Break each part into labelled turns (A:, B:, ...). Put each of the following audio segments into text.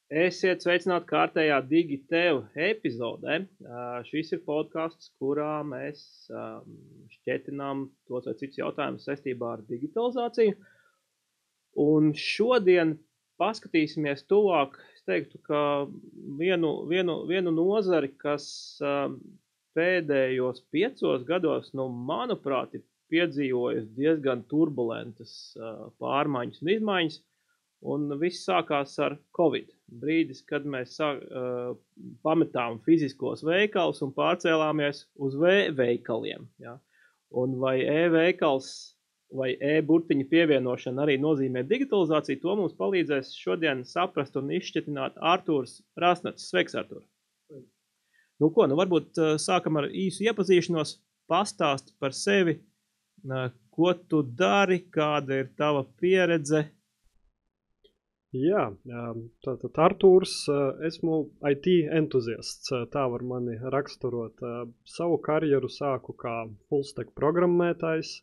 A: Esiet sveicināti kārtējā Digitev epizodē. Šis ir podcasts, kurā mēs šķietinām tos vai cits jautājumus saistībā ar digitalizāciju. Un šodien paskatīsimies tuvāk, es teiktu, ka vienu nozari, kas pēdējos 5 gados, manuprāt, ir piedzīvojusi diezgan turbulentas pārmaiņas un izmaiņas. Un viss sākās ar Covid. Brīdis, kad mēs pametām fiziskos veikalus un pārcēlāmies uz veikaliem. Ja? Un vai e-veikals vai e-burtiņa pievienošana arī nozīmē digitalizāciju, to mums palīdzēs šodien saprast un izšķetināt Artūrs Rasnats. Sveiks, Artūr! Varbūt sākam ar īsu iepazīšanos, pastāsti par sevi, ko tu dari, kāda ir tava pieredze.
B: Jā, tātad Artūrs, esmu IT entuziasts, tā var mani raksturot. Savu karjeru sāku kā fullstack programmētājs,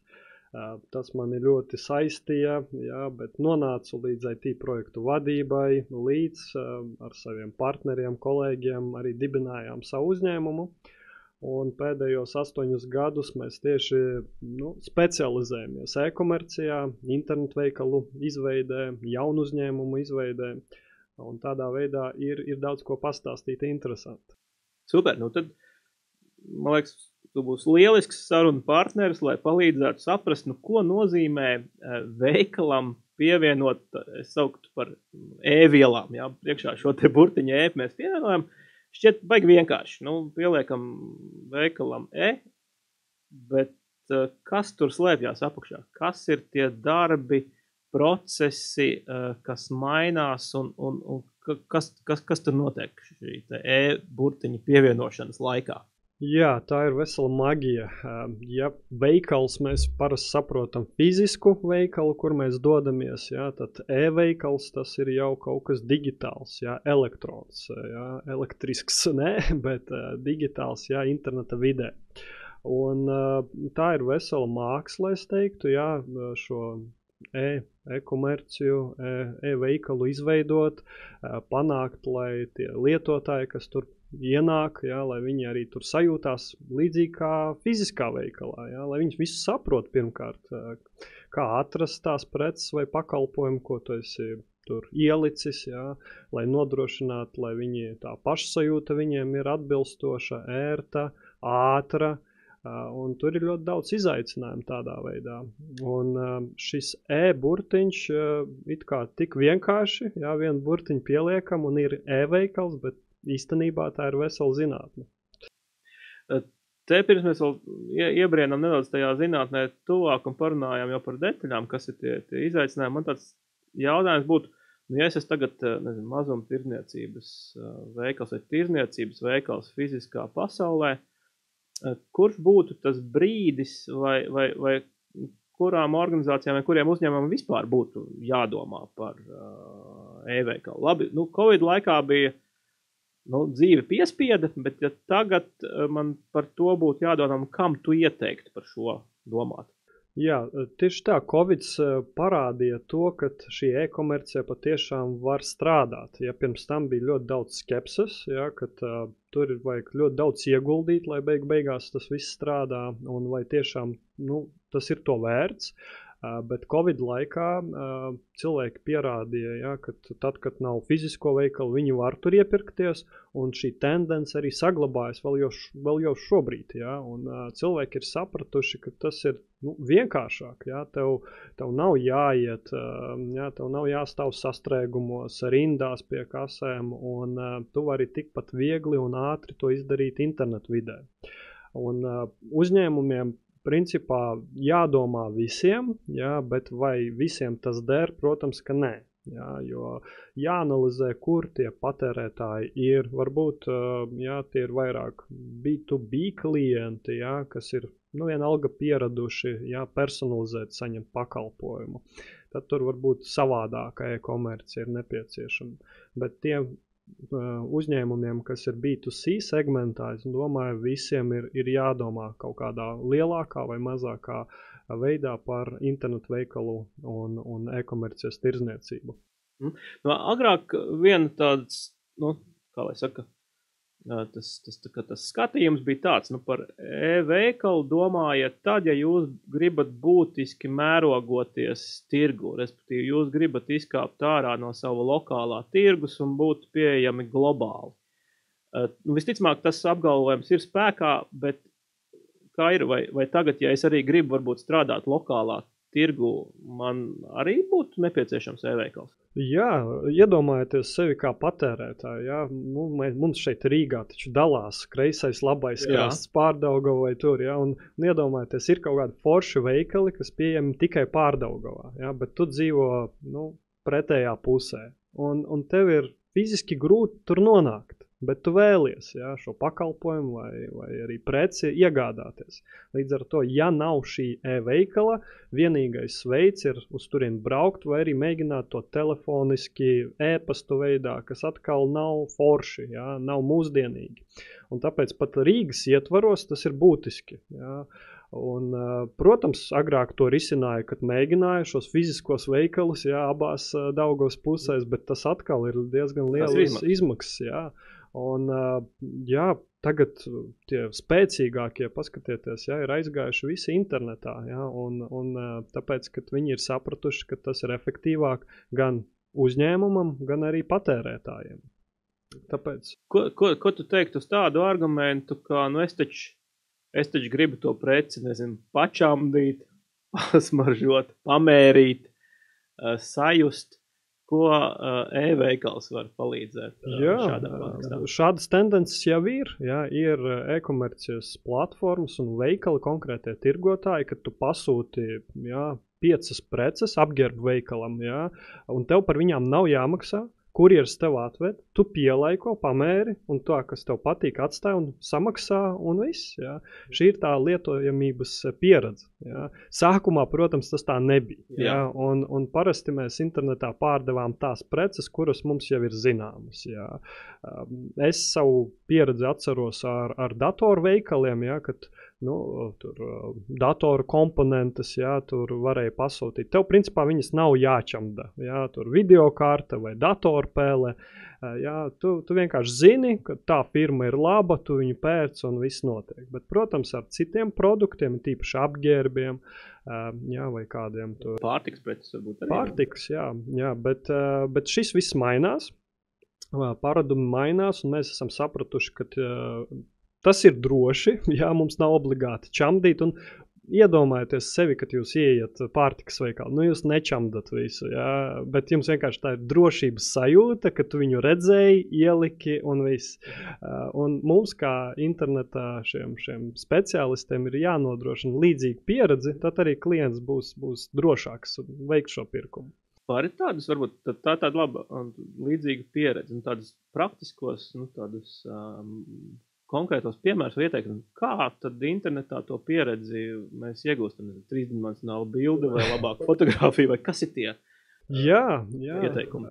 B: tas mani ļoti saistīja, jā, bet nonācu līdz IT projektu vadībai, līdz ar saviem partneriem, kolēģiem arī dibinājām savu uzņēmumu. Un pēdējos 8 gadus mēs tieši specializējamies e-komercijā, internetu veikalu izveidē, jaunu uzņēmumu izveidē. Un tādā veidā ir daudz ko pastāstīt interesanti.
A: Super, tad, man liekas, tu būsi lielisks sarunu partneris, lai palīdzētu saprast, ko nozīmē veikalam pievienot, es sauktu par e-vielām, jā, priekšā šo te burtiņu e mēs pievienojam. Šķiet baigi vienkārši, pieliekam veikalam bet kas tur slēpjās apakšā? Kas ir tie darbi, procesi, kas mainās un kas tur notiek šī e-burtiņa pievienošanas laikā?
B: Jā, tā ir vesela maģija. Ja veikals mēs parasti saprotam fizisku veikalu, kur mēs dodamies, jā, tad e-veikals tas ir jau kaut kas digitāls, jā, elektrons, jā, elektrisks, ne, bet digitāls, jā, interneta vidē. Un tā ir vesela māksla, es teiktu, jā, šo e-komerciju, e-veikalu izveidot, panākt, lai tie lietotāji, kas tur ienāk, jā, lai viņi arī tur sajūtās līdzīgi kā fiziskā veikalā, jā, lai viņi visu saprot pirmkārt, kā atrast tās preces vai pakalpojumu, ko tu esi tur ielicis, jā, lai nodrošinātu, lai viņi tā pašsajūta viņiem ir atbilstoša, ērta, ātra, un tur ir ļoti daudz izaicinājumu tādā veidā. Un šis e-burtiņš it kā tik vienkārši, jā, vienu burtiņu pieliekam un ir e-veikals, bet īstenībā tā ir vesela zinātne.
A: Te pirms mēs vēl iebrienam nedaudz tajā zinātnē tuvāk un parunājām jau par detaļām, kas ir tie izaicinājumi. Man tāds jautājums būtu, ja es esmu tagad, mazumtirdzniecības veikals vai tirdzniecības veikals fiziskā pasaulē, kurš būtu tas brīdis vai kurām organizācijām vai kuriem uzņēmumiem vispār būtu jādomā par e-veikalu? Labi, Covid laikā bija dzīve piespieda, bet ja tagad man par to būtu jādomā, kam tu ieteiktu par šo domāt?
B: Jā, tieši tā, Covid parādīja to, ka šī e-komercija patiešām var strādāt. Ja pirms tam bija ļoti daudz skepses, ja, kad tur ir vajag ļoti daudz ieguldīt, lai beigās tas viss strādā, un vai tiešām tas ir to vērts. Bet Covid laikā cilvēki pierādīja, ja, ka tad, kad nav fizisko veikalu, viņi var tur iepirkties, un šī tendence arī saglabājas vēl jau šobrīd. Ja, un cilvēki ir sapratuši, ka tas ir vienkāršāk. Ja, tev nav jāiet, ja, tev nav jāstāv sastrēgumos, rindās pie kasēm, un tu vari tikpat viegli un ātri to izdarīt internetu vidē. Un uzņēmumiem principā jādomā visiem, jā, bet vai visiem tas der? Protams, ka nē. Jā, jo jāanalizē, kur tie patērētāji ir. Varbūt jā, tie ir vairāk B2B klienti, jā, kas ir vienalga pieraduši, jā, personalizēt, saņemt pakalpojumu. Tad tur varbūt savādāka e-komercija ir nepieciešama. Bet tiem uzņēmumiem, kas ir B2C segmentā, es domāju, visiem ir jādomā kaut kādā lielākā vai mazākā veidā par internetu veikalu un e-komercijas tirdzniecību.
A: Nu, agrāk viena tāds, kā lai saka, tas skatījums bija tāds, par e-veikalu domājiet tad, ja jūs gribat būtiski mērogoties tirgu, respektīvi jūs gribat izkāpt ārā no sava lokālā tirgus un būt pieejami globāli. Visticamāk, tas apgalvojums ir spēkā, bet kā ir, vai tagad, ja es arī gribu varbūt strādāt lokālā tirgu, man arī būtu nepieciešams e-veikals?
B: Jā, iedomājieties sevi kā patērētāju. Jā. Mums šeit Rīgā taču dalās kreisais, labais krasts, Pārdaugavā vai tur. Jā, un iedomājieties, ir kaut kādi forši veikali, kas pieejami tikai Pārdaugavā, jā, bet tu dzīvo pretējā pusē. Un tev ir fiziski grūti tur nonākt. Bet tu vēlies šo pakalpojumu vai arī preci iegādāties. Līdz ar to, ja nav šī e-veikala, vienīgais veids ir uz turien braukt vai arī mēģināt to telefoniski e-pastu veidā, kas atkal nav forši, nav mūsdienīgi. Un tāpēc pat Rīgas ietvaros tas ir būtiski. Jā. Un, protams, agrāk to risināja, kad mēģināja šos fiziskos veikalus abās Daugavas pusēs, bet tas atkal ir diezgan lielas izmaksas. Jā. Un, tagad tie spēcīgākie, paskatieties, ir aizgājuši visi internetā, un tāpēc, kad viņi ir sapratuši, ka tas ir efektīvāk gan uzņēmumam, gan arī patērētājiem. Tāpēc.
A: Ko tu teiktu uz tādu argumentu, ka, es taču gribu to preci, pačamdīt, pasmaržot, pamērīt, sajust, ko e-veikals var palīdzēt šādā kontekstā?
B: Šādas tendences jau ir. Ir e-komercijas platformas un veikali konkrētie tirgotāji, kad tu pasūti 5 preces apģērbu veikalam, un tev par viņām nav jāmaksā. Kurjeris tev atved, tu pielaiko, pamēri, un tā, kas tev patīk, atstāj un samaksā, un viss. Šī ir tā lietojamības pieredze. Sākumā, protams, tas tā nebija. Un parasti mēs internetā pārdevām tās preces, kuras mums jau ir zināmas. Es savu pieredzi atceros ar datoru veikaliem, kad tur datoru komponentes, tur varēja pasūtīt. Tev, principā, viņas nav jāčamda. Tur videokārta vai datorpēle. Tu vienkārši zini, ka tā firma ir laba, tu viņu pērc un viss notiek. Bet, protams, ar citiem produktiem, tīpaši apģērbiem, vai kādiem tur.
A: Pārtiks preces varbūt arī.
B: Pārtiks, bet šis viss mainās. Paradumi mainās, un mēs esam sapratuši, ka tas ir droši, mums nav obligāti čamdīt, un iedomājieties sevi, kad jūs ieiet pārtikas veikalā. Jūs nečamdat visu, bet jums vienkārši tā ir drošības sajūta, ka tu viņu redzēji, ieliki un viss. Un mums kā internetā šiem speciālistiem ir jānodrošina līdzīga pieredze, tad arī klients būs drošāks veikt šo pirkumu.
A: Var ir tādas, varbūt tāda laba līdzīga pieredze, un tādas praktiskos, tādus konkrētos piemērus vai ieteikumu, kā tad internetā to pieredzi mēs iegūstam, trīsdimensionālu bildi vai labāku fotografiju, vai kas ir tie ieteikumi?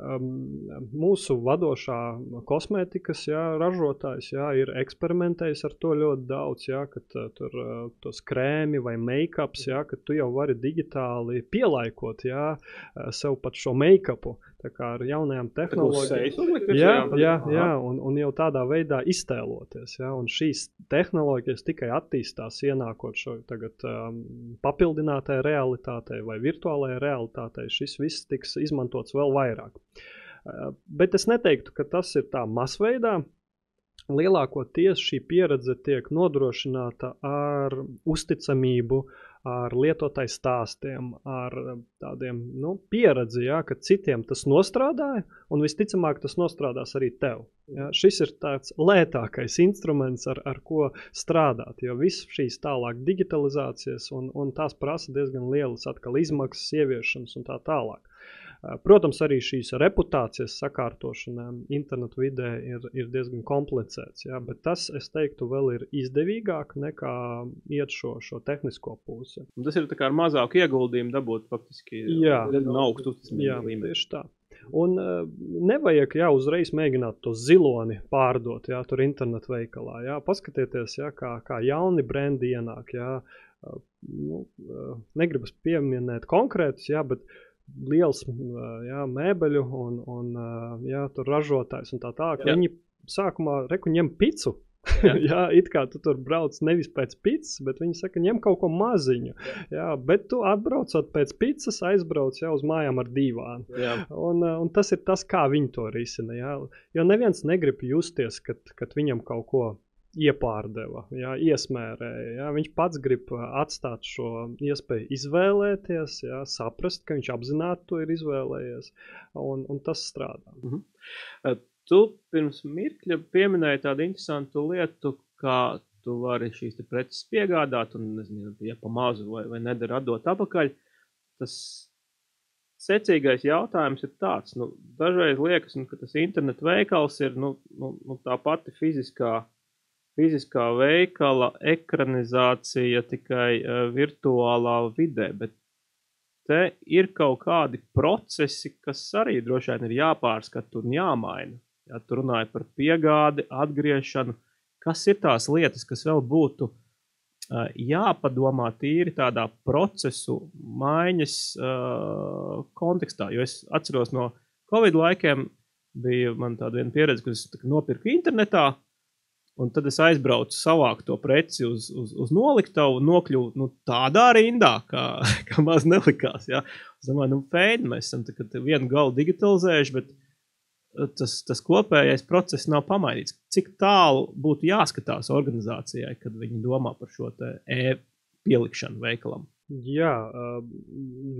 B: Mūsu vadošā kosmētikas ražotājs ir eksperimentējis ar to ļoti daudz, kad tur tos krēmi vai make-ups, kad tu jau vari digitāli pielaikot sev pat šo make-upu. Tā kā ar jaunajām tehnoloģijām. Un jau tādā veidā iztēloties. Un šīs tehnoloģijas tikai attīstās, ienākot šo tagad papildinātajai realitātei vai virtuālajai realitātei. Šis viss tiks izmantots vēl vairāk. Bet es neteiktu, ka tas ir tā masveidā. Lielākoties šī pieredze tiek nodrošināta ar uzticamību, ar lietotāju stāstiem, ar tādiem pieredzi, ka citiem tas nostrādāja, un visticamāk tas nostrādās arī tev. Šis ir tāds lētākais instruments, ar ko strādāt, jo viss šīs tālāk digitalizācijas, un tās prasa diezgan lielas atkal izmaksas, ieviešanas un tā tālāk. Protams, arī šīs reputācijas sakārtošana internetu vidē ir diezgan komplicēts, bet tas, es teiktu, vēl ir izdevīgāk nekā iet šo tehnisko pusi.
A: Un tas ir tā kā ar mazāku ieguldījumu dabūt faktiski augstu uzticamību līmeni.
B: Tieši tā. Un nevajag uzreiz mēģināt to ziloni pārdot, tur internetu veikalā. Paskatieties, kā jauni brendi ienāk. Negribas pieminēt konkrētus, bet liels jā, mēbeļu un jā, tur ražotājs un tā tālāk. Viņi sākumā ņem picu. Jā, it kā tu tur brauc nevis pēc picas, bet viņi saka, ņem kaut ko maziņu. Jā, bet tu atbraucot pēc picas, aizbrauc jau uz mājām ar dīvānu. Un tas ir tas, kā viņi to risina. Jā. Jo neviens negrib justies, kad viņam kaut ko iepārdeva, jā, iesmērēja. Jā. Viņš pats grib atstāt šo iespēju izvēlēties, jā, saprast, ka viņš apzināti to ir izvēlējies, un tas strādā.
A: Tu pirms mirkļa pieminēji tādu interesantu lietu, kā tu vari šīs te preces piegādāt un, nezinu, ja pa mazu vai nedara atdot apakaļ. Tas secīgais jautājums ir tāds, dažreiz liekas, ka tas internetu veikals ir tā pati fiziskā veikala ekranizācija tikai virtuālā vidē, bet te ir kaut kādi procesi, kas arī droši vien ir jāpārskata un jāmaina. Ja tu runāji par piegādi, atgriešanu, kas ir tās lietas, kas vēl būtu jāpadomā tīri tādā procesu maiņas kontekstā, jo es atceros no Covid laikiem, bija man tāda viena pieredze, ka es nopirku internetā, un tad es aizbraucu savākt to preci uz noliktavu, nokļuvu tādā rindā, kā maz nelikās. Ja. Es domāju, feini, mēs esam vienu galu digitalizējuši, bet tas kopējais process nav pamainīts. Cik tālu būtu jāskatās organizācijai, kad viņi domā par šo te pielikšanu veikalam?
B: Jā,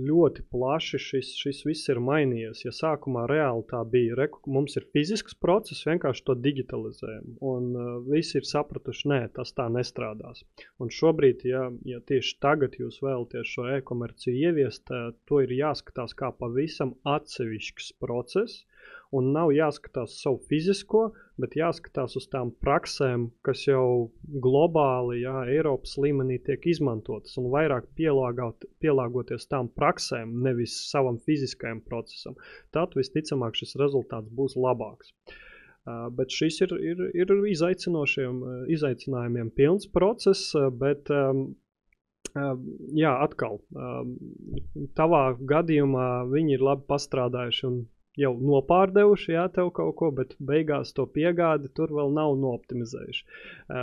B: ļoti plaši šis viss ir mainījies. Ja sākumā reāli tā bija, mums ir fizisks process, vienkārši to digitalizējam. Un visi ir sapratuši, nē, tas tā nestrādās. Un šobrīd, ja tieši tagad jūs vēlaties šo e-komerciju ieviest, to ir jāskatās kā pavisam atsevišķs process. Un nav jāskatās savu fizisko, bet jāskatās uz tām praksēm, kas jau globāli, Eiropas līmenī tiek izmantotas un vairāk pielāgoties tām praksēm, nevis savam fiziskajam procesam. Tad visticamāk šis rezultāts būs labāks. Bet šis ir izaicinājumiem pilns process, bet jā, atkal, tavā gadījumā viņi ir labi pastrādājuši un jau nopārdevuši, tev kaut ko, bet beigās to piegādi tur vēl nav nooptimizējuši.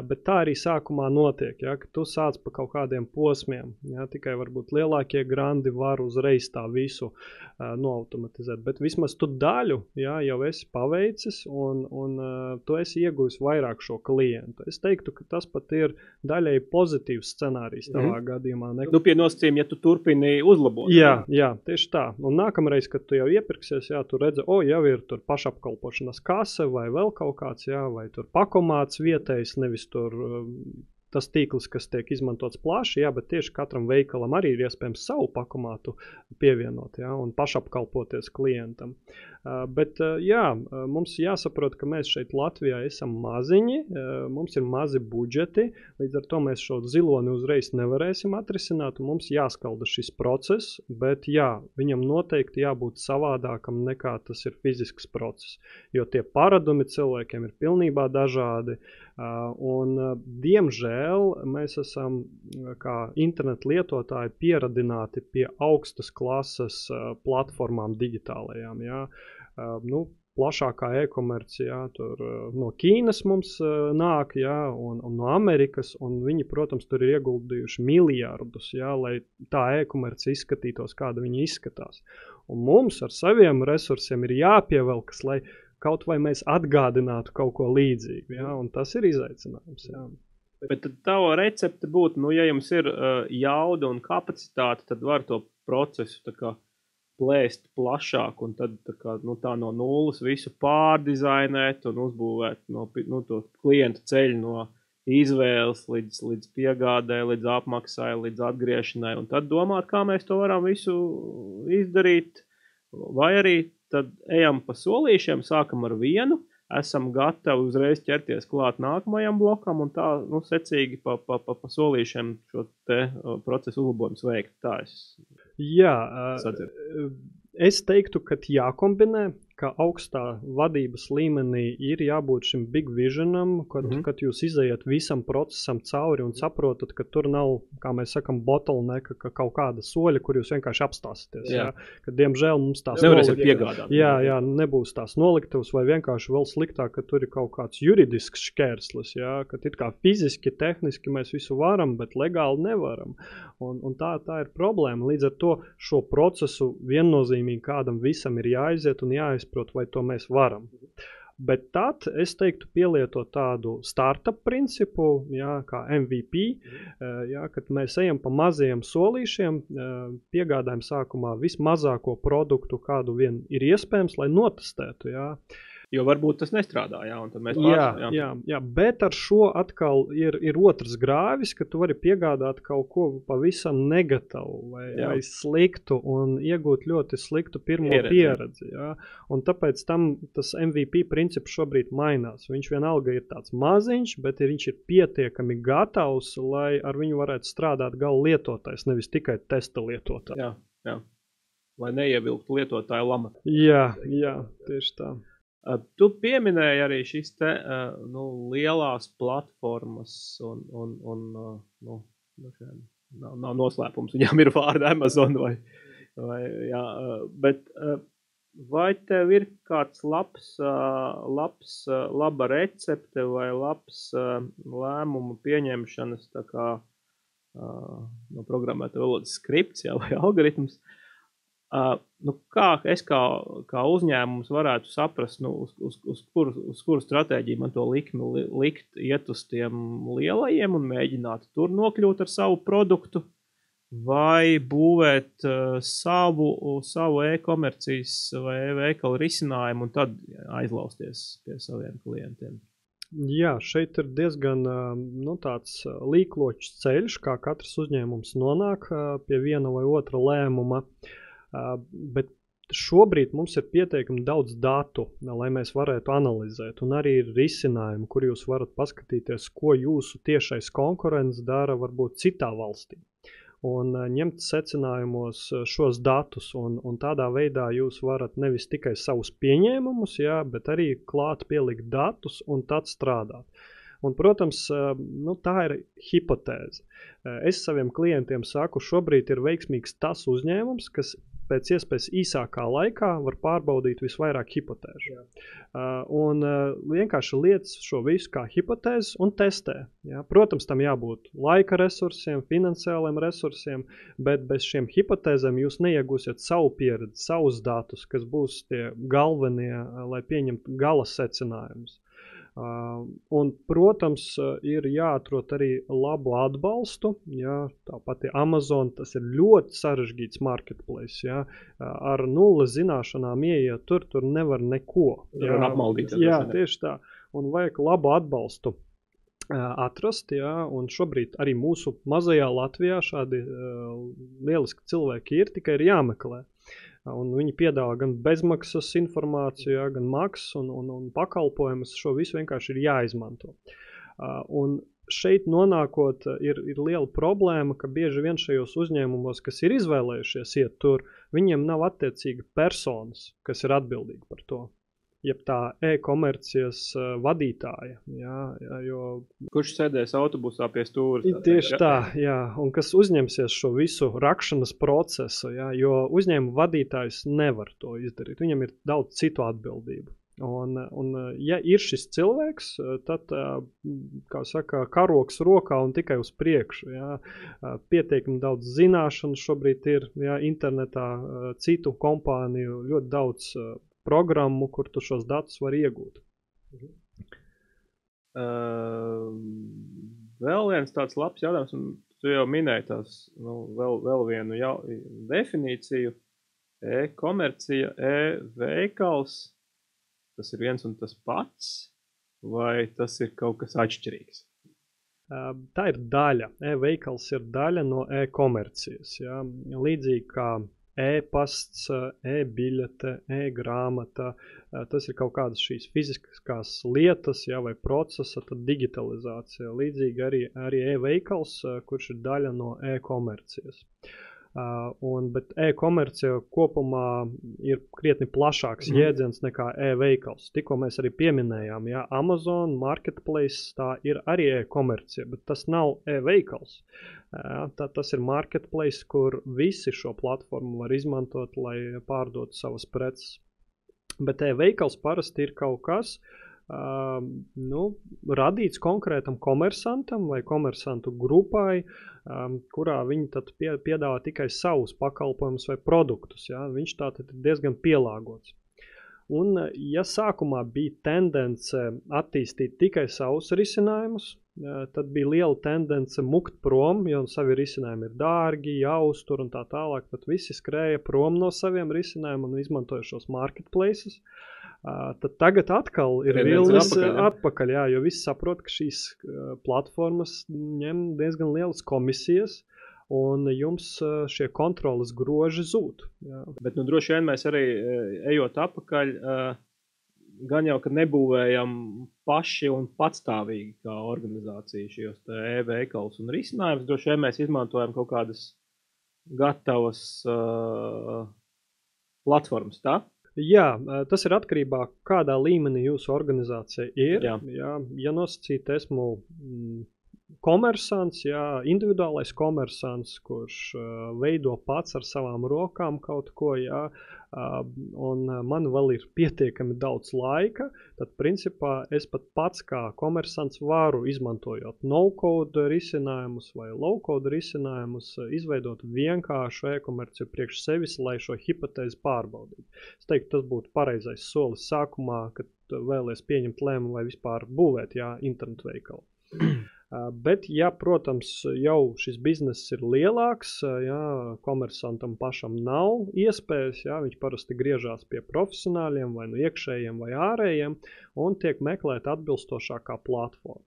B: Bet tā arī sākumā notiek, ka tu sāc pa kaut kādiem posmiem, tikai varbūt lielākie grandi var uzreiz tā visu noautomatizēt, bet vismaz tu daļu, jau esi paveicis un tu esi ieguvis vairāk šo klientu. Es teiktu, ka tas pat ir daļai pozitīvs scenārijs tavā gadījumā.
A: Pie nosacījuma, ja tu turpini uzlabot.
B: Jā, tieši tā. Un nākamreiz, kad tu jau iepirksies, tu redzi, jau ir tur pašapkalpošanas kase vai vēl kaut kāds, vai tur pakomāts vietējs, nevis tur tas tīkls, kas tiek izmantots plaši, bet tieši katram veikalam arī ir iespējams savu pakomātu pievienot, un pašapkalpoties klientam. Bet mums jāsaprot, ka mēs šeit Latvijā esam maziņi, mums ir mazi budžeti, līdz ar to mēs šo ziloni uzreiz nevarēsim atrisināt, un mums jāskalda šis process, bet viņam noteikti jābūt savādākam nekā tas ir fizisks process, jo tie paradumi cilvēkiem ir pilnībā dažādi, un diemžēl mēs esam kā internetu lietotāji pieradināti pie augstas klases platformām digitālajām, plašākā e-komercija, tur no Ķīnas mums nāk, un no Amerikas, un viņi, protams, tur ir ieguldījuši miljardus, lai tā e-komercija izskatītos, kāda viņa izskatās. Un mums ar saviem resursiem ir jāpievelkas, lai kaut vai mēs atgādinātu kaut ko līdzīgu, un tas ir izaicinājums,
A: Bet tad tava recepte būtu, ja jums ir jauda un kapacitāte, tad var to procesu tā kā plēst plašāk un tad tā no nulles visu pārdizainēt un uzbūvēt to klientu ceļu no izvēles līdz piegādē, līdz apmaksai, līdz atgriešanai un tad domāt, kā mēs to varam visu izdarīt, vai arī tad ejam pa solīšiem, sākam ar vienu, esam gatavi uzreiz ķerties klāt nākamajam blokam un tā, secīgi pa solīšiem šo te procesu uzlabojums veikt. Tā es
B: es teiktu, ka jākombinē, ka augstā vadības līmenī ir jābūt šim big visionam, kad jūs izejat visam procesam cauri un saprotat, ka tur nav, kā mēs sakam, bottleneck, ka kaut kāda soļa, kur jūs vienkārši apstāsieties. Jā. Ka, diemžēl, mums tās nebūs tās noliktavas vai vienkārši vēl sliktāk, ka tur ir kaut kāds juridisks šķērslis, jā, ka it kā fiziski, tehniski mēs visu varam, bet legāli nevaram. Un tā ir problēma. Līdz ar to šo procesu viennozīmīgi kādam visam ir jāiziet un jāizprot, vai to mēs varam. Bet tad es teiktu pielietot tādu startup principu, jā, kā MVP, jā, kad mēs ejam pa mazajiem solīšiem, piegādājam sākumā vismazāko produktu, kādu vien ir iespējams, lai notestētu, jā.
A: Jo varbūt tas nestrādā, jā, un tad mēs
B: jā, bet ar šo atkal ir otrs grāvis, ka tu vari piegādāt kaut ko pavisam negatavu vai sliktu un iegūt ļoti sliktu pirmo pieredzi, jā. Un tāpēc tas MVP princips šobrīd mainās. Viņš vienalga ir tāds maziņš, bet viņš ir pietiekami gatavs, lai ar viņu varētu strādāt gala lietotājs, nevis tikai testa lietotājs.
A: Jā. Lai neievilktu lietotāju lamatu.
B: Jā, tieši tā.
A: Tu pieminēji arī šīs lielās platformas un nav noslēpums, viņām ir vārdi Amazon bet vai tev ir kāds laba recepte vai labs lēmumu pieņemšanas tā kā programmēta valodas skripts vai algoritms? Kā es kā uzņēmums varētu saprast, uz kuru stratēģiju man to likmi likt, iet uz tiem lielajiem un mēģināt tur nokļūt ar savu produktu, vai būvēt savu e-komercijas vai e-veikalu risinājumu un tad aizlausties pie saviem klientiem?
B: Jā, šeit ir diezgan tāds līkločs ceļš, kā katrs uzņēmums nonāk pie viena vai otra lēmuma. Bet šobrīd mums ir pietiekami daudz datu, lai mēs varētu analizēt, un arī ir risinājumi, kur jūs varat paskatīties, ko jūsu tiešais konkurents dara varbūt citā valstī. Un ņemt secinājumos šos datus, un tādā veidā jūs varat nevis tikai savus pieņēmumus, bet arī klāt pielikt datus un tad strādāt. Un, protams, tā ir hipotēze. Es saviem klientiem saku, šobrīd ir veiksmīgs tas uzņēmums, kas pēc iespējas īsākā laikā var pārbaudīt visvairāk hipotēžu. Un vienkārši lietas šo visu kā hipotēzes un testē. Jā. Protams, tam jābūt laika resursiem, finansiāliem resursiem, bet bez šiem hipotēzēm jūs neiegūsiet savu pieredzi, savus datus, kas būs tie galvenie, lai pieņemtu gala secinājumus. Un, protams, ir jāatrod arī labu atbalstu, tāpat Amazon, tas ir ļoti sarežģīts marketplace, ar nulles zināšanām ieiet tur nevar neko.
A: Apmaldīt.
B: Jā, tieši tā, un vajag labu atbalstu atrast, un šobrīd arī mūsu mazajā Latvijā šādi lieliski cilvēki ir, tikai ir jāmeklē. Un viņi piedāvā gan bezmaksas informāciju, gan maksas un pakalpojumus. Šo visu vienkārši ir jāizmanto. Un šeit nonākot ir liela problēma, ka bieži vien šajos uzņēmumos, kas ir izvēlējušies iet tur, viņiem nav attiecīgi personas, kas ir atbildīgi par to. Jeb tā e-komercijas vadītāja. Jo
A: kurš sēdēs autobusā pie stūra?
B: Tieši tā, un kas uzņemsies šo visu rakšanas procesu, jo uzņēmuma vadītājs nevar to izdarīt. Viņam ir daudz citu atbildību. Un ja ir šis cilvēks, tad, kā saka, karoks rokā un tikai uz priekšu. Pietiekami daudz zināšanu šobrīd ir internetā, citu kompāniju, ļoti daudz programmu, kur tu šos datus var iegūt.
A: Vēl viens tāds labs jautājums, un tu jau minēji tās, vēl vienu definīciju. E-komercija, e-veikals, tas ir viens un tas pats, vai tas ir kaut kas atšķirīgs?
B: Tā ir daļa. E-veikals ir daļa no e-komercijas. Līdzīgi kā e-pasts, e-biļete, e-grāmata, tas ir kaut kādas šīs fiziskās lietas, vai procesa, tad digitalizācija. Līdzīgi arī e-veikals, kurš ir daļa no e-komercijas. Bet e-komercija kopumā ir krietni plašāks jēdziens nekā e-veikals. Tikko mēs arī pieminējām, ja Amazon Marketplace tā ir arī e-komercija, bet tas nav e-veikals. Tas ir Marketplace, kur visi šo platformu var izmantot, lai pārdotu savas preces. Bet e-veikals parasti ir kaut kas, radīts konkrētam komersantam vai komersantu grupai, kurā viņi tad piedāvā tikai savus pakalpojumus vai produktus. Ja? Viņš tātad ir diezgan pielāgots. Un, ja sākumā bija tendence attīstīt tikai savus risinājumus, tad bija liela tendence mukt prom, jo savi risinājumi ir dārgi, jāuztur un tā tālāk, tad visi skrēja prom no saviem risinājumiem un izmantoja šos marketplaces. Tad tagad atkal ir vilnis atpakaļ, jo visi saprot, ka šīs platformas ņem diezgan lielas komisijas, un jums šie kontroles groži zūd. Jā.
A: Bet droši vien mēs arī ejot atpakaļ, gan jau, ka nebūvējam paši un patstāvīgi kā organizācija šos e-veikalus un risinājumus, droši vien mēs izmantojam kaut kādas gatavas platformas, tā?
B: Jā, tas ir atkarībā, kādā līmenī jūsu organizācija ir. Jā, ja nosacīt, esmu komersants, individuālais komersants, kurš veido pats ar savām rokām kaut ko, un man vēl ir pietiekami daudz laika, tad principā es pat pats kā komersants varu, izmantojot no-code risinājumus vai low-code risinājumus, izveidot vienkāršu e-komerciju priekš sevis, lai šo hipotēzi pārbaudītu. Es teiktu, tas būtu pareizais solis sākumā, kad vēlies pieņemt lēmumu vai vispār būvēt internetu veikalu. Bet, ja, protams, jau šis bizness ir lielāks, komersantam pašam nav iespējas, viņš parasti griežās pie profesionāļiem vai no iekšējiem vai ārējiem un tiek meklēt atbilstošākā platforma.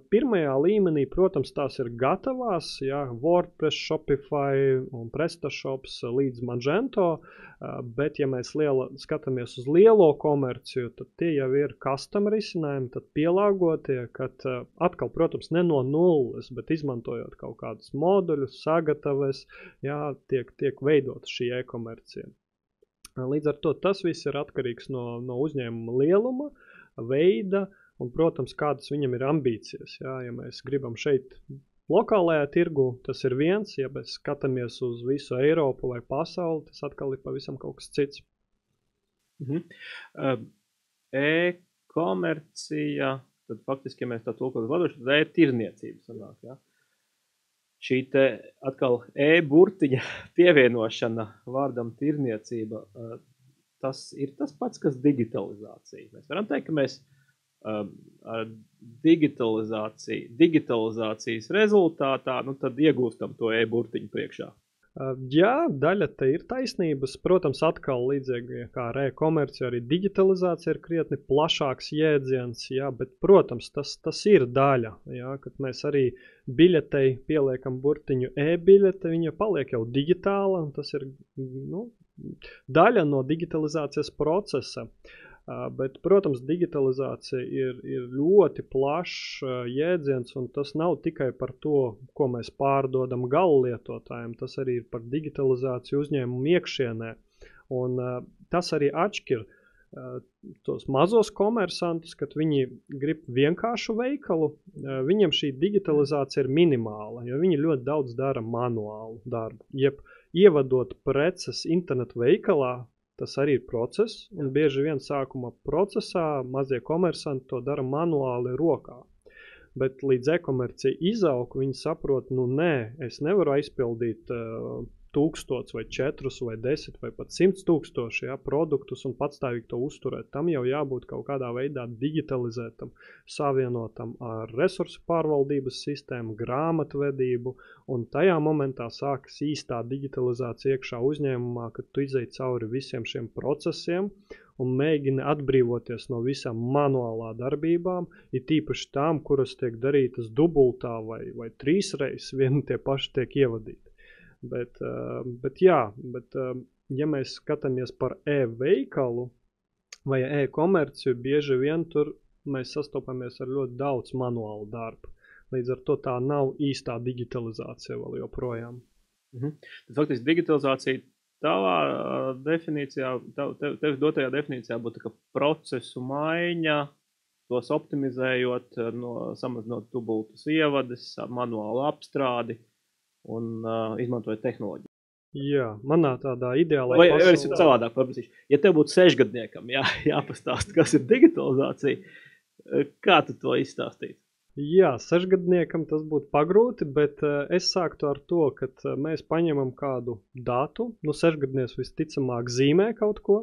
B: Pirmajā līmenī, protams, tās ir gatavās, WordPress, Shopify un PrestaShops līdz Magento, bet ja mēs skatāmies uz lielo komerciju, tad tie jau ir custom risinājumi, tad pielāgotie, kad atkal, protams, ne no nulles, bet izmantojot kaut kādus moduļus, sagataves, tiek veidota šī e-komercija. Līdz ar to tas viss ir atkarīgs no uzņēmuma lieluma, veida, un, protams, kādas viņam ir ambīcijas. Ja mēs gribam šeit lokālajā tirgu, tas ir viens, ja mēs skatāmies uz visu Eiropu vai pasauli, tas atkal ir pavisam kaut kas cits.
A: E-komercija, tad faktiski, ja mēs tā tulkot vadoši, tad e-tirniecība sanāk, ja? Šī te atkal e-burtiņa pievienošana vārdam tirniecība, tas ir tas pats, kas digitalizācija. Mēs varam teikt, ka mēs ar digitalizācijas rezultātā, tad iegūstam to e-burtiņu priekšā.
B: Jā, daļa te ir taisnības. Protams, atkal līdzīgi kā ar e-komerciju, arī digitalizācija ir krietni plašāks jēdziens, bet, protams, tas ir daļa, kad mēs arī biļetei pieliekam burtiņu e-biļete, viņa paliek jau digitāla, un tas ir daļa no digitalizācijas procesa. Bet, protams, digitalizācija ir ļoti plašs jēdziens, un tas nav tikai par to, ko mēs pārdodam galvlietotājiem, tas arī ir par digitalizāciju uzņēmumu iekšienē. Un tas arī atšķir tos mazos komersantus, kad viņi grib vienkāršu veikalu, viņiem šī digitalizācija ir minimāla, jo viņi ļoti daudz dara manuālu darbu. Jeb ievadot preces internetu veikalā, tas arī ir process, un bieži vien sākuma procesā mazie komersanti to dara manuāli rokā. Bet līdz e-komercija izaug, viņi saprot, es nevaru aizpildīt 1000 vai 4 vai 10 vai pat 100 000 produktus un patstāvīgi to uzturēt. Tam jau jābūt kaut kādā veidā digitalizētam, savienotam ar resursu pārvaldības sistēmu, grāmatvedību, un tajā momentā sākas īstā digitalizācija iekšā uzņēmumā, kad tu izej cauri visiem šiem procesiem un mēģini atbrīvoties no visām manuālā darbībām, ir tīpaši tām, kuras tiek darītas dubultā vai 3 reizes, vieni tie paši tiek ievadīti. Bet ja mēs skatāmies par e-veikalu vai e-komerciju, bieži vien tur mēs sastopamies ar ļoti daudz manuālu darbu. Līdz ar to tā nav īstā digitalizācija vēl joprojām.
A: Tad faktiski digitalizācija tavā definīcijā, tevis dotajā definīcijā būtu tā kā procesu maiņa, tos optimizējot, samazinot dubultas ievades, manuālu apstrādi un izmantojot tehnoloģiju.
B: Jā, manā tādā ideālā
A: Vai es savādāk paprasīšu? Ja tev būtu 6-gadniekam jāpastāst, kas ir digitalizācija, kā tu to izstāstītu?
B: Jā, 6-gadniekam tas būtu pagrūti, bet es sāktu ar to, ka mēs paņemam kādu datu, 6-gadnieks visticamāk zīmē kaut ko,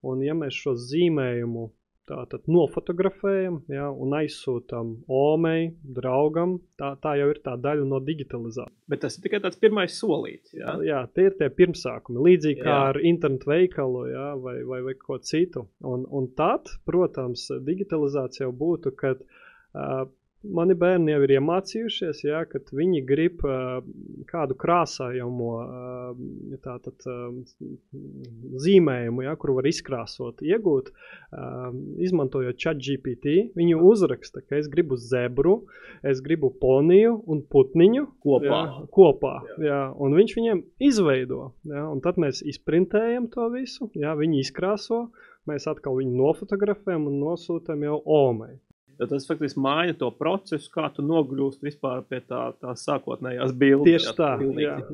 B: un ja mēs šo zīmējumu tātad nofotografējam, ja, un aizsūtam omei, draugam, tā jau ir tā daļa no digitalizācijas.
A: Bet tas ir tikai tāds pirmais solīts, jā?
B: Jā, tie ir tie pirmsākumi, līdzīgi kā ar internetu veikalu, jā, vai ko citu. Un tad, protams, digitalizācija jau būtu, kad mani bērni jau ir iemācījušies, jā, kad viņi grib kādu krāsājumu zīmējumu, jā, kuru var izkrāsot, iegūt, izmantojot ChatGPT. Viņi uzraksta, ka es gribu zebru, es gribu poniju un putniņu kopā. Jā, un viņš viņiem izveido. Jā, un tad mēs izprintējam to visu, jā, viņi izkrāso, mēs atkal viņu nofotografējam un nosūtam jau omei.
A: Tas faktiski maina to procesu, kā tu nogļūst vispār pie tās sākotnējās bildes.
B: Tieši tā,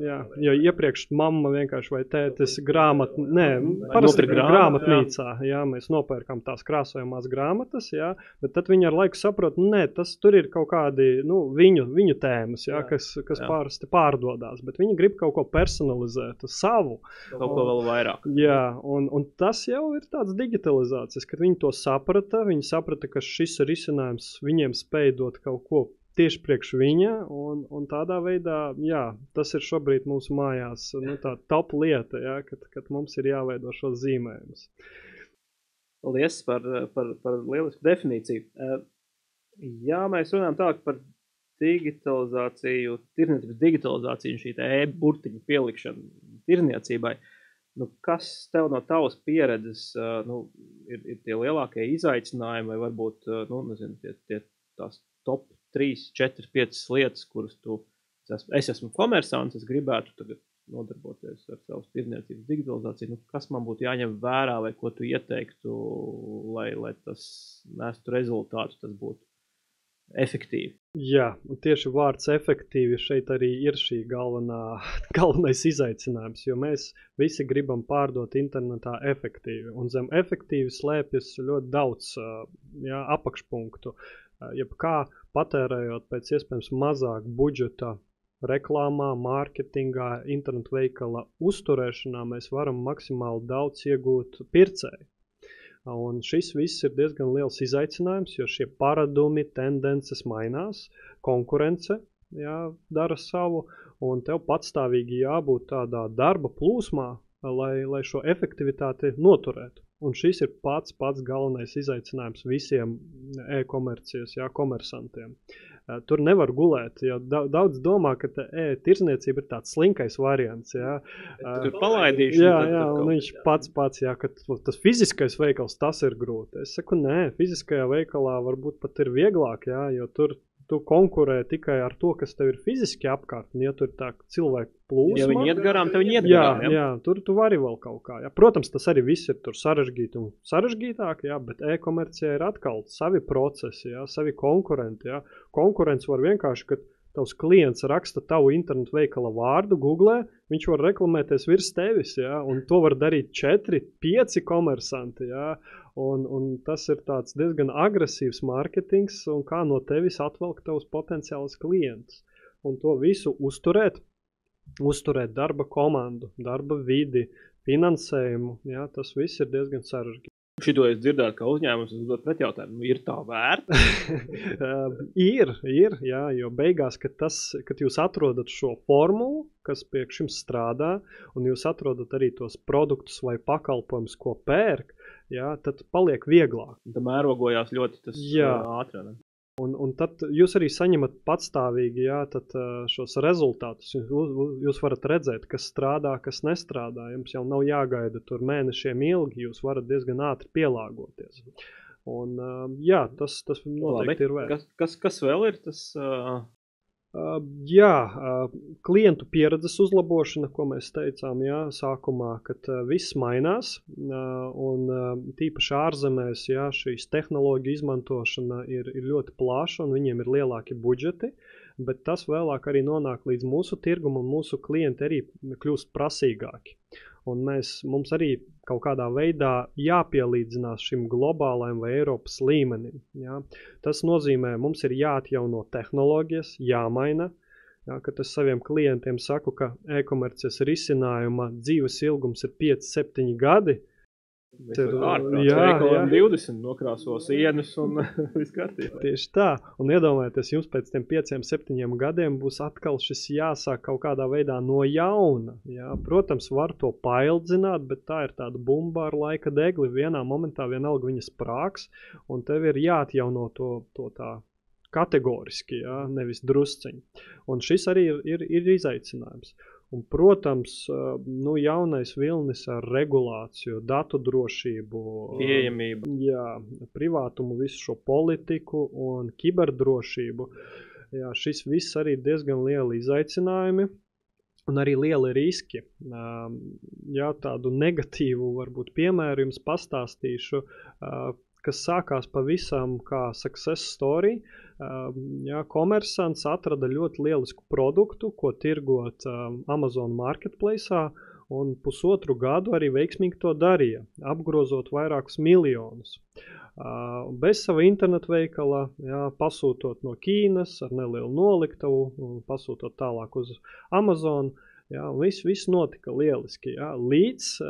B: jā. Jo iepriekš mamma vienkārši vai tētis parasti grāmatnīcā, jā, mēs nopērkam tās krāsojamās grāmatas, jā, bet tad viņi ar laiku saprot, tur ir kaut kādi, viņu tēmas, jā, kas parasti pārdodās, bet viņi grib kaut ko personalizēt, savu.
A: Kaut ko vēl vairāk.
B: Jā, un tas jau ir tāds digitalizācijas, kad viņi to saprata, ka šis ir viņiem spēj dot kaut ko tieši priekš viņa, un tādā veidā, jā, tas ir šobrīd mūsu mājās tā top lieta, jā, kad mums ir jāveido šos zīmējumus.
A: Paldies par lielisku definīciju. Ja mēs runājam tālāk par digitalizāciju, tirniecības digitalizāciju un šī e-burtiņu pielikšanu tirniecībai, kas tev no tavas pieredzes ir tie lielākie izaicinājumi vai varbūt tās top 3, 4, 5 lietas, kuras es esmu komersants, es gribētu tagad nodarboties ar savas tirniecības digitalizāciju, kas man būtu jāņem vērā vai ko tu ieteiktu, lai tas nestu rezultātu, tas būtu efektīvi.
B: Jā, un tieši vārds efektīvi šeit arī ir šī galvenais izaicinājums, jo mēs visi gribam pārdot internetā efektīvi, un zem efektīvi slēpjas ļoti daudz apakšpunktu, jebkā patērējot pēc iespējams mazāk budžeta reklāmā, mārketingā, internetu veikala uzturēšanā, mēs varam maksimāli daudz iegūt pircēju. Un šis viss ir diezgan liels izaicinājums, jo šie paradumi, tendences mainās, konkurence dara savu, un tev patstāvīgi jābūt tādā darba plūsmā, lai šo efektivitāti noturētu. Un šis ir pats galvenais izaicinājums visiem e-komercijas, komersantiem. Tur nevar gulēt, jo daudz domā, ka tirzniecība ir tāds slinkais variants.
A: Tur palaidīšu.
B: Jā, un viņš pats, ka tas fiziskais veikals, tas ir grūti. Es saku, nē, fiziskajā veikalā varbūt pat ir vieglāk, jo tur tu konkurē tikai ar to, kas tev ir fiziski apkārt, un ja tur ir tā cilvēku plūsma.
A: Ja viņi iet garām, tev viņi iet garām.
B: Jā, tur tu vari vēl kaut kā. Jā. Protams, tas arī viss ir tur sarežģīti un sarežģītāk, bet e-komercijā ir atkal savi procesi, savi konkurenti. Jā. Konkurents var vienkārši, kad tavs klients raksta tavu internetu veikala vārdu Google, viņš var reklamēties virs tevis, un to var darīt 4, 5 komersanti, un tas ir tāds diezgan agresīvs mārketings, un kā no tevis atvelk tavus potenciālus klientus. Un to visu uzturēt darba komandu, darba vidi, finansējumu, tas viss ir diezgan sarežģīti.
A: Šito es dzirdētu, ka uzņēmums uzdot pretjautājumu, ir tā vērts?
B: Ir, jo beigās, kad jūs atrodat šo formulu, kas priekš jums strādā, un jūs atrodat arī tos produktus vai pakalpojumus, ko pērk, tad paliek vieglāk.
A: Tā mērogojās ļoti tas ātri, ne?
B: Un tad jūs arī saņemat patstāvīgi šos rezultātus. Jūs varat redzēt, kas strādā, kas nestrādā. Jums jau nav jāgaida tur mēnešiem ilgi, jūs varat diezgan ātri pielāgoties. Un tas noteikti ir vērts.
A: Kas vēl ir tas
B: Klientu pieredzes uzlabošana, ko mēs teicām, sākumā, kad viss mainās, un tīpaši ārzemēs, šīs tehnoloģija izmantošana ir ļoti plaša, un viņiem ir lielāki budžeti, bet tas vēlāk arī nonāk līdz mūsu tirgumu, un mūsu klienti arī kļūst prasīgāki. Un mums arī kaut kādā veidā jāpielīdzinās šim globālajam vai Eiropas līmenim. Ja? Tas nozīmē, mums ir jāatjauno tehnoloģijas, jāmaina. Ja? Kad es saviem klientiem saku, ka e-komerces risinājuma dzīves ilgums ir 5-7 gadi,
A: Tur 20 nokrāso sienas un viss kārtībā.
B: Tieši tā. Un iedomājieties, jums pēc tiem 5-7 gadiem būs atkal šis jāsāk kaut kādā veidā no jauna. Ja? Protams, var to paildzināt, bet tā ir tāda bumba ar laika degli. Vienā momentā vienalga viņa sprāks, un tev ir jāatjauno to tā kategoriski, nevis drusciņi. Un šis arī ir izaicinājums. Un, protams, jaunais vilnis ar regulāciju, datu drošību,
A: pieejamību,
B: privātumu, visu šo politiku un kiberdrošību. Šis viss arī diezgan lieli izaicinājumi un arī lieli riski. Tādu negatīvu varbūt piemēru jums pastāstīšu, kas sākās pavisam kā success story. Komersants atrada ļoti lielisku produktu, ko tirgot Amazon Marketplace'ā, un 1,5 gadu arī veiksmīgi to darīja, apgrozot vairākus miljonus. Bez sava internetu veikala, pasūtot no Ķīnas ar nelielu noliktavu, pasūtot tālāk uz Amazon. Viss notika lieliski. Līdz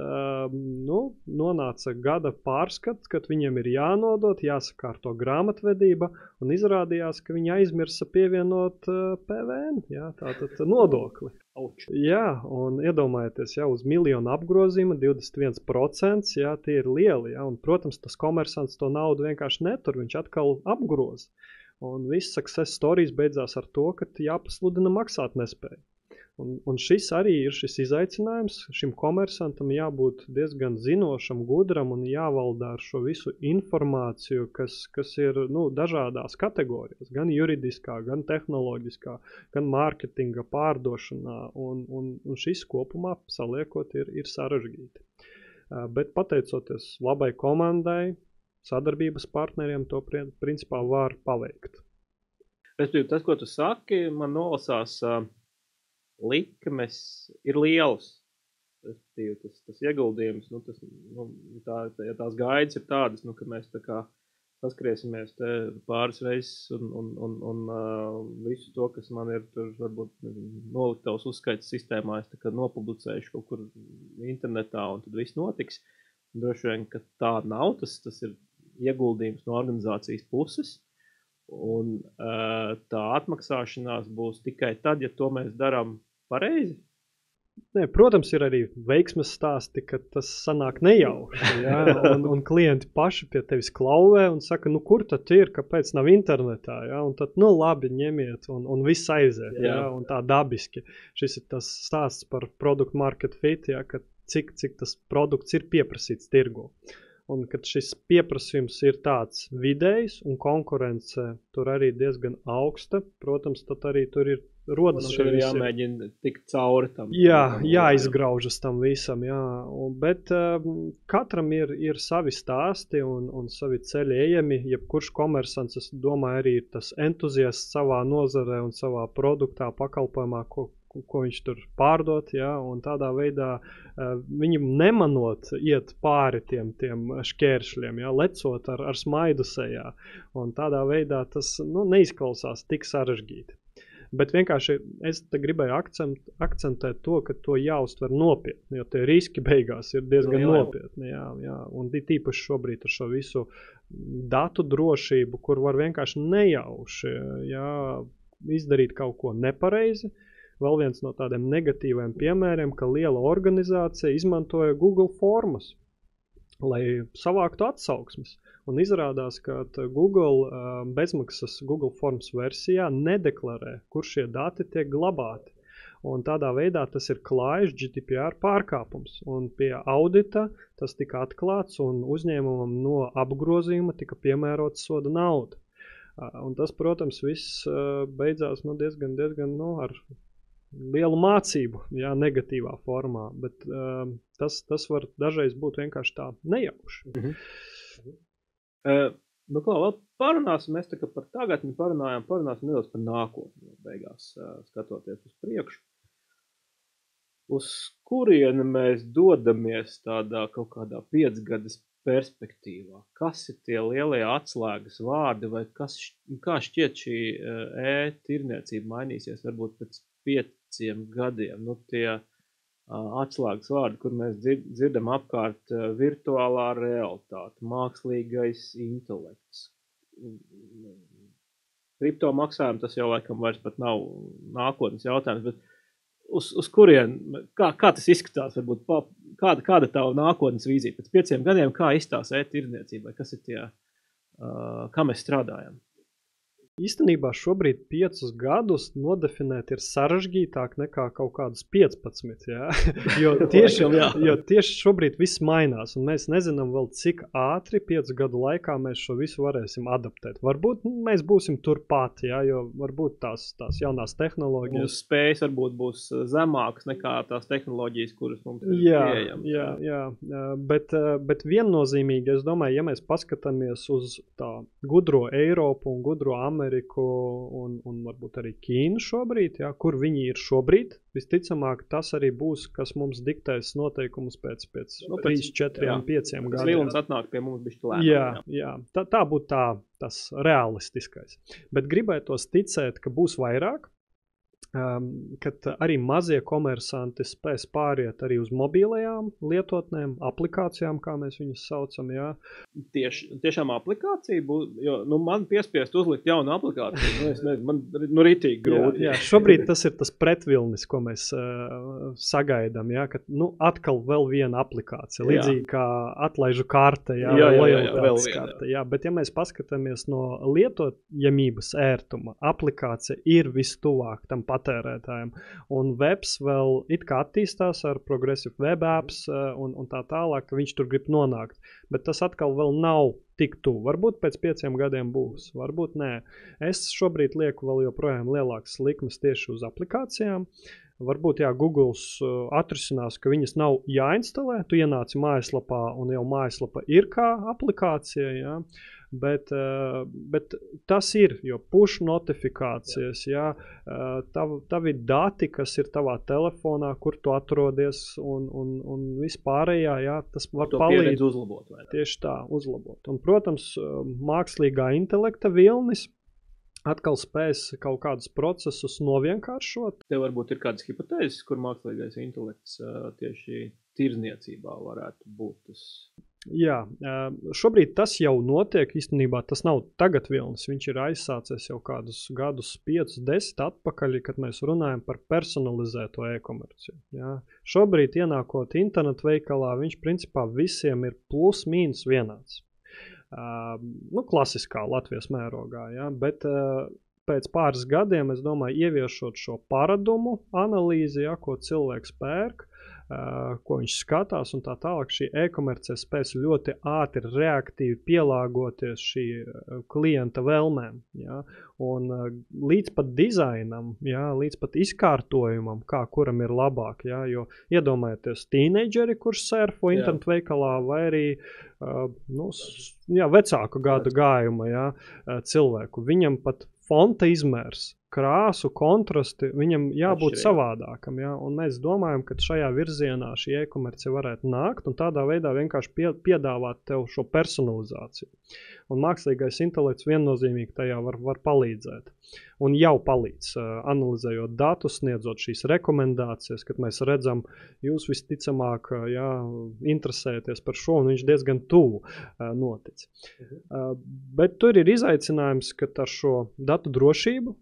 B: nonāca gada pārskats, kad viņiem ir jānodot, jāsakārto grāmatvedība, un izrādījās, ka viņi aizmirsa pievienot PVN, tātad nodokli. Un iedomājieties, uz miljonu apgrozījuma 21%, tie ir lieli. Un, protams, tas komersants to naudu vienkārši netur, viņš atkal apgroz. Un viss success stories beidzās ar to, ka jāpasludina maksāt nespēju. Un šis arī ir šis izaicinājums. Šim komersantam jābūt diezgan zinošam, gudram un jāvaldā ar šo visu informāciju, kas ir dažādās kategorijās, gan juridiskā, gan tehnoloģiskā, gan mārketinga, pārdošanā. Un šis kopumā saliekot ir sarežģīti. Bet pateicoties labai komandai, sadarbības partneriem, to principā var paveikt.
A: Tas, ko tu saki, man nolasās likmes ir lielas. Tas ieguldījums, tās gaidas ir tādas, ka mēs tā kā saskriesimies te pāris reizes un visu to, kas man ir tur varbūt noliktavas uzskaits sistēmā, es tā kā nopublicēšu kaut kur internetā un tad viss notiks. Droši vien, ka tā nav, tas ir ieguldījums no organizācijas puses. Un tā atmaksāšanās būs tikai tad, ja to mēs darām pareizi?
B: Nē, protams, ir arī veiksmes stāsti, ka tas sanāk nejauši, un klienti paši pie tevis klauvē un saka, kur tad ir, kāpēc nav internetā, un tad, labi, ņemiet, un viss aiziet, un tā dabiski. Šis ir tas stāsts par product market fit, ka cik tas produkts ir pieprasīts tirgu. Un kad šis pieprasījums ir tāds vidējs un konkurence tur arī diezgan augsta, protams, tad arī tur ir rodas
A: ir jāmēģina tikt cauri tam.
B: Jāizgraužas tam visam, bet katram ir savi stāsti un savi ceļi ejami. Jebkurš komersants, es domāju, arī ir tas entuziasts savā nozarē un savā produktā, pakalpojumā, ko viņš tur pārdot, un tādā veidā viņam nemanot iet pāri tiem šķēršļiem, lecot ar smaidu sejā, un tādā veidā tas neizklausās tik sarežģīti. Bet vienkārši es te gribēju akcentēt to, ka to jāuztver nopietni, jo tie riski beigās ir diezgan nopietni, un tīpaši šobrīd ar šo visu datu drošību, kur var vienkārši nejauši, izdarīt kaut ko nepareizi. Vēl viens no tādiem negatīviem piemēriem, ka liela organizācija izmantoja Google formas, lai savāktu atsauksmes. Un izrādās, ka Google bezmaksas Google Forms versijā nedeklarē, kur šie dati tiek glabāti. Un tādā veidā tas ir klājs GDPR pārkāpums. Un pie audita tas tika atklāts un uzņēmumam no apgrozījuma tika piemērots soda nauda. Un tas, protams, viss beidzās diezgan ar lielu mācību, jā, negatīvā formā, bet tas var dažreiz būt vienkārši tā nejauši.
A: Nu, kā vēl parunāsim, mēs tā kā par tagadni parunāsim nedaudz par nākotni, beigās skatoties uz priekšu. Uz kurieni mēs dodamies tādā kaut kādā 5 gadas perspektīvā? Kas ir tie lielie atslēgas vārdi, vai kā šķiet šī tirniecība mainīsies varbūt pēc 5 gadiem? Nu, tie atslēgas vārdi, kur mēs dzirdam apkārt virtuālā realitāte, mākslīgais intelekts. Kriptomaksājumi, tas jau laikam vairs pat nav nākotnes jautājums, bet uz kurien, kā tas izskatās, varbūt, kāda tava nākotnes vīzija? Pēc 5 gadiem, kā izstās tirniecībai, kas ir tie, kā mēs strādājam?
B: Īstenībā šobrīd 5 gadus nodefinēt ir sarežģītāk nekā kaut kādus 15, jā? jo tieši šobrīd viss mainās, un mēs nezinām vēl, cik ātri 5 gadu laikā mēs šo visu varēsim adaptēt. Varbūt mēs būsim turpat, jā, jo varbūt tās jaunās tehnoloģijas.
A: Mūsu spējas varbūt būs zemākas nekā tās tehnoloģijas, kuras mums ir pieejamas.
B: Jā, bet viennozīmīgi, es domāju, ja mēs paskatāmies uz tā gudro Eiropu un gudro Ameriku, un varbūt arī Ķīnu šobrīd, jā, kur viņi ir šobrīd, visticamāk tas arī būs, kas mums diktēs noteikumus pēc 3, 4, 5 gadiem.
A: Tas vilns atnāk pie mums bišķi lēnāk.
B: Jā. Tā būtu tas realistiskais. Bet gribētos ticēt, ka būs vairāk, kad arī mazie komersanti spēs pāriet arī uz mobilajām lietotnēm, aplikācijām, kā mēs viņus saucam, jā.
A: Tiešām aplikācija būs, jo man piespiest uzlikt jaunu aplikāciju, man ritīgi grūti.
B: Jā, šobrīd tas ir tas pretvilnis, ko mēs sagaidām, jā, ka atkal vēl viena aplikācija, līdzīgi kā atlaižu karte, lojalitātes karte, jā, bet ja mēs paskatāmies no lietojamības ērtuma, aplikācija ir vistuvāk tam patērētājiem. Un webs vēl it kā attīstās ar progressive web apps un tā tālāk, ka viņš tur grib nonākt. Bet tas atkal vēl nav tik tuvu. Varbūt pēc 5 gadiem būs, varbūt nē. Es šobrīd lieku vēl joprojām lielākas likmes tieši uz aplikācijām. Varbūt, Googles atrisinās, ka viņas nav jāinstalē. Tu ienāci mājaslapā un jau mājaslapa ir kā aplikācija, jā. Bet tas ir, jo push notifikācijas, tavi dati, kas ir tavā telefonā, kur tu atrodies un vispārējā, tas var palīdzēt
A: uzlabot.
B: Tieši tā, uzlabot. Un, protams, mākslīgā intelekta vilnis atkal spēs kaut kādus procesus novienkāršot.
A: Tev varbūt ir kādas hipotēzes, kur mākslīgais intelekts tieši tirzniecībā varētu būt tas?
B: Jā, šobrīd tas jau notiek, īstenībā tas nav tagad vilnis, viņš ir aizsācies jau kādus gadus 5, 10 atpakaļ, kad mēs runājam par personalizēto e-komerciju. Jā. Šobrīd ienākot internetu veikalā, viņš principā visiem ir plus mīnus vienāds. Klasiskā Latvijas mērogā, jā, bet pēc pāris gadiem, es domāju, ieviešot šo paradumu analīzi, ko cilvēks pērk, ko viņš skatās un tā tālāk, šī e-komercija spēs ļoti ātri reaktīvi pielāgoties šī klienta vēlmēm. Ja? Un līdz pat dizainam, līdz pat izkārtojumam, kā kuram ir labāk. Ja? Jo iedomājieties tīneidžeri, kurš surfo internetu veikalā, vai arī vecāku gadu gājuma cilvēku. Viņam pat fonta izmērs, krāsu, kontrasti, viņam jābūt savādākam. Ja? Un mēs domājam, ka šajā virzienā šī e-komercija varētu nākt un tādā veidā vienkārši piedāvāt tev šo personalizāciju. Un mākslīgais intelekts viennozīmīgi tajā var palīdzēt. Un jau palīdz, analizējot datus, sniedzot šīs rekomendācijas, kad mēs redzam, jūs visticamāk interesēties par šo, un viņš diezgan tuvu notic. Bet tur ir izaicinājums, ka ar šo datu drošību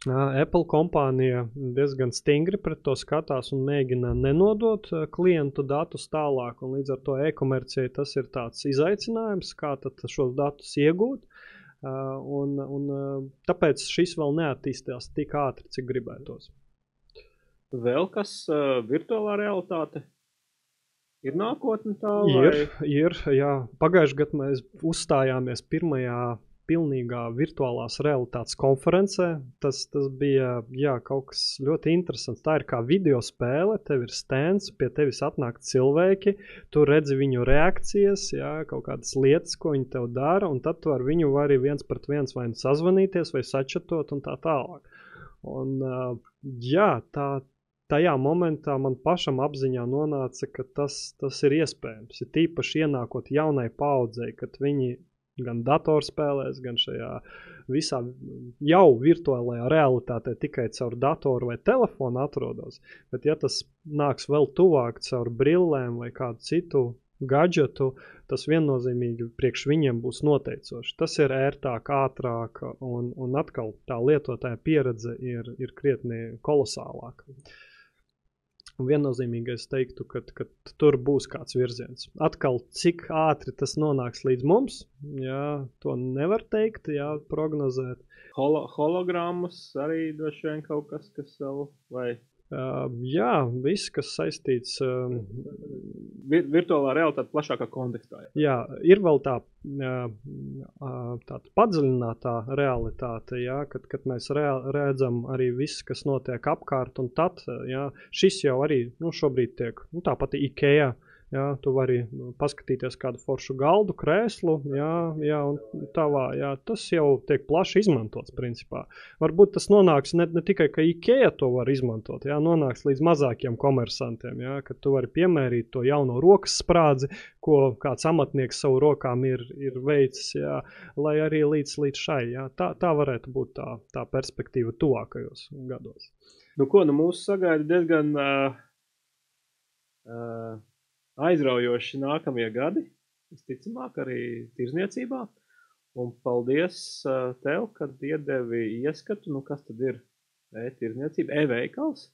B: Apple kompānija diezgan stingri pret to skatās un mēģina nenodot klientu datus tālāk, un līdz ar to e-komercijai tas ir tāds izaicinājums, kā tad šos datus iegūt, un tāpēc šis vēl neattīstās tik ātri, cik gribētos.
A: Vēl kas virtuālā realitāte? Ir nākotne tā?
B: Ir, jā. Pagājušajā gadā mēs uzstājāmies pirmajā pilnīgā virtuālās realitātes konferencē. Tas bija kaut kas ļoti interesants. Tā ir kā video spēle, tev ir stands, pie tevis atnāk cilvēki, tu redzi viņu reakcijas, kaut kādas lietas, ko viņi tev dara, un tad tu ar viņu vari viens pret viens vai sazvanīties, vai sačatot un tā tālāk. Un tajā momentā man pašam apziņā nonāca, ka tas ir iespējams. Ir tīpaši ienākot jaunai paudzei, kad viņi gan datorspēlēs, gan šajā visā jau virtuālajā realitātē tikai caur datoru vai telefonu atrodas. Bet ja tas nāks vēl tuvāk caur brillēm vai kādu citu gadžetu, tas viennozīmīgi priekš viņiem būs noteicoši. Tas ir ērtāk, ātrāk un atkal tā lietotāja pieredze ir krietni kolosālāka. Un viennozīmīgi es teiktu, ka tur būs kāds virziens. Atkal, cik ātri tas nonāks līdz mums, to nevar teikt, prognozēt.
A: Hologrammas arī droši vien kaut kas vēl, vai?
B: Viss, kas saistīts...
A: Virtuālā realitāte plašākā kontekstā.
B: Jā, ir vēl tā padziļinātā realitāte, kad mēs redzam arī viss, kas notiek apkārt, un tad, šis jau arī šobrīd tiek, tāpat IKEA, tu vari paskatīties kādu foršu galdu, krēslu, un tas jau tiek plaši izmantots, principā. Varbūt tas nonāks ne tikai, ka IKEA to var izmantot, nonāks līdz mazākiem komersantiem, kad tu vari piemērīt to jauno rokas sprādzi, ko kāds amatnieks savu rokām ir veicis, lai arī līdz šai, tā varētu būt tā perspektīva tuvākajos gados.
A: Mūs sagaida diezgan aizraujoši nākamie gadi, visticamāk arī tirzniecībā, un paldies tev, kad iedevi ieskatu, kas tad ir e-tirzniecība, e-veikals,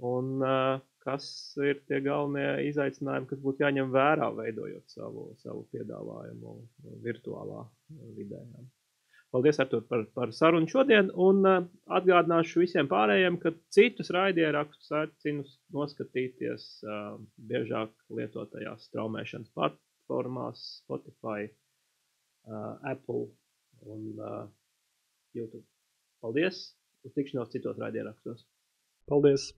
A: un kas ir tie galvenie izaicinājumi, kas būtu jāņem vērā, veidojot savu piedāvājumu virtuālā vidē. Paldies, Artur, par sarunu šodien, un atgādināšu visiem pārējiem, ka citus raidierakstus aicinu noskatīties biežāk lietotajās straumēšanas platformās, Spotify, Apple un YouTube. Paldies, uz tikšanos citos raidierakstos.
B: Paldies!